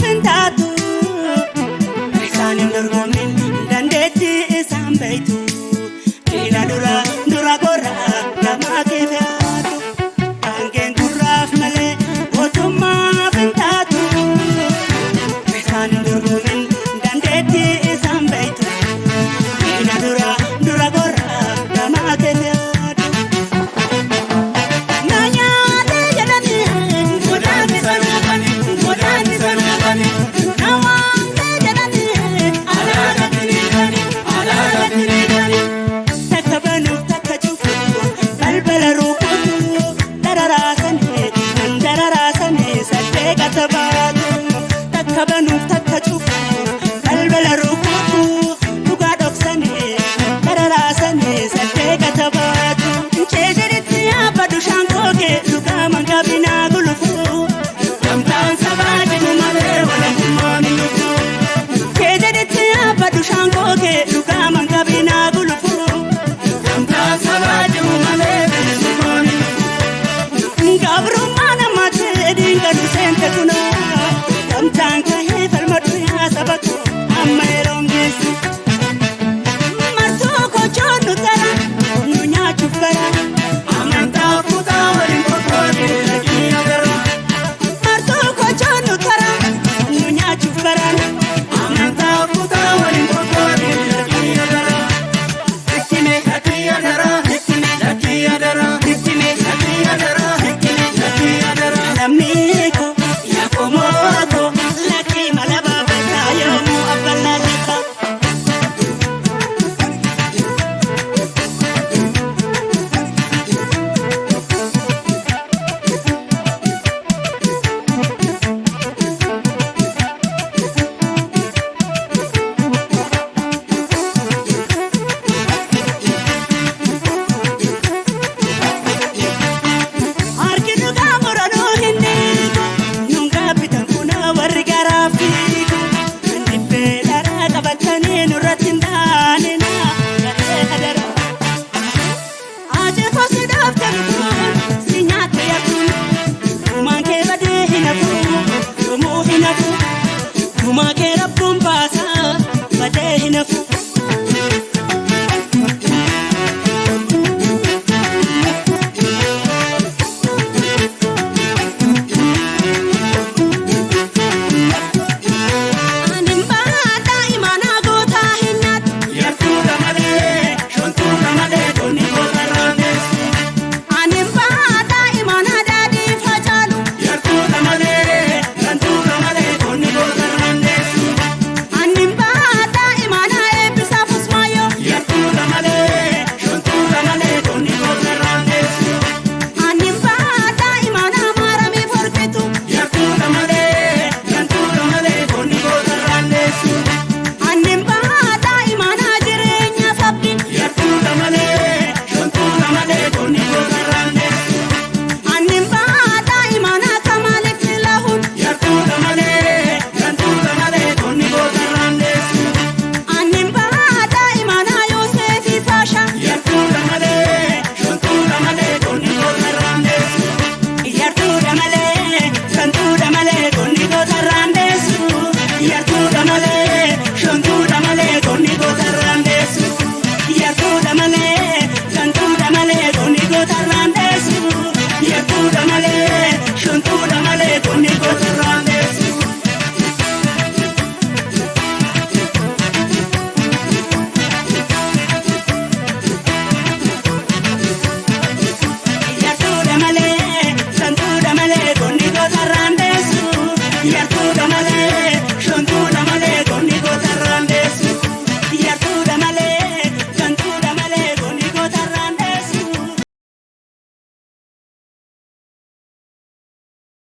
fintaatu isaanin dorgomin dandeetti isaan beeytu diina dura gorra namaa keefeatu kaangeen gurraaf malee mootummaa fintaatu isaanin dorgomin dandeetti isaan beeytu diina dura gorra namaa keefeatu. Takkabanuuf takka cufu balbala rukutu dhugaa dhoksanii dararaasanii saddee katabaatu keejeritti yaabbadhu shaankookee dhugaa mangabinaa gulufu gamtaan sabaa jiru malee walakkummaa minufu keejeritti yaabbadhu shaankookee dhugaa mangabinaa gulufu gamtaan sabaa jiru malee walakkummaa minufu gabrummaa namaatti diingadhu seente kunoo. Gamtaan kahee falmadhu yaa saba koo amma yeroon geessu martuu kochoo nu tara nu nyaachuuf bara amantaa kutaa waliin kokkootee lakkii agara martuu kochoo nu tara nu nyaachuuf bara amantaa kutaa waliin kokkootee lakkii agara hikkime lakkii agara hikkime lakkii agara hikkime lakkii agara hikkime lakkii agara lammii koo yaa komoo koo. Kuma kera pumpa sa badee hinafu.